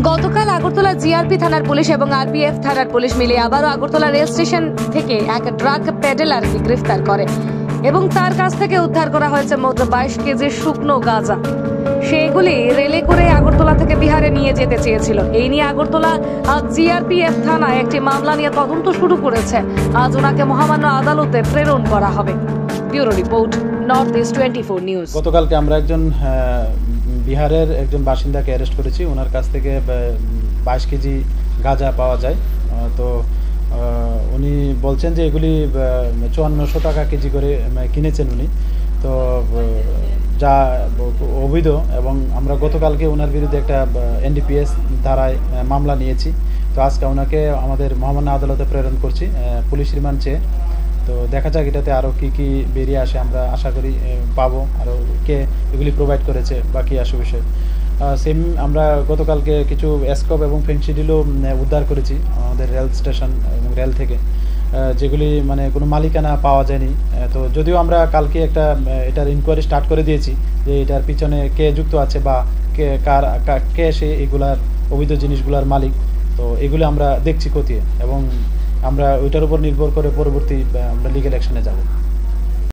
গতকাল আগরতলা জিআরপি থানার পুলিশ এবং আরপিএফ থানার পুলিশ মিলে আবারও আগরতলা রেল স্টেশন থেকে এক ড্রাগ পেডেলারকে গ্রেফতার করে এবং তার কাছ থেকে উদ্ধার করা হয়েছে মোট 22 কেজি শুকনো গাঁজা। সেগুলি রেলে করে আগরতলা থেকে বিহারে নিয়ে যেতে চেয়েছিল। এই নিয়ে আগরতলা জিআরপিএফ থানায় একটি মামলা নিয়ে তদন্ত শুরু করেছে। আজ ওনাকে মহামান্য আদালতে প্রেরণ করা হবে। Bureau report, north east 24 news. গতকালকে আমরা একজন বিহারের একজন বাসিন্দাকে অ্যারেস্ট করেছি। ওনার কাছ থেকে 22 কেজি গাঁজা পাওয়া যায়। তো উনি বলছেন যে এগুলি 5400 টাকা কেজি করে কিনেছেন উনি। তো যা অবৈধ, এবং আমরা গতকালকে ওনার বিরুদ্ধে একটা এনডিপিএস ধারায় মামলা নিয়েছি। তো আজকে ওনাকে আমাদের মহামান্য আদালতে প্রেরণ করছি পুলিশ রিমান্ড চেয়ে। তো দেখা যাক এটাতে আরও কি বেরিয়ে আসে। আমরা আশা করি পাবো আরও কে এগুলি প্রোভাইড করেছে বা কী আসে বিষয়। সেম আমরা গতকালকে কিছু স্কোপ এবং ফেন্সিডিলও উদ্ধার করেছি আমাদের রেল স্টেশন এবং রেল থেকে, যেগুলি মানে কোনো মালিকানা পাওয়া যায়নি। তো যদিও আমরা কালকে এটার ইনকোয়ারি স্টার্ট করে দিয়েছি যে এটার পিছনে কে যুক্ত আছে বা কে সে এগুলার অবৈধ জিনিসগুলার মালিক। তো এগুলো আমরা দেখছি খতিয়ে, এবং আমরা ওইটার উপর নির্ভর করে পরবর্তী আমরা লিগ্যাল অ্যাকশনে যাব।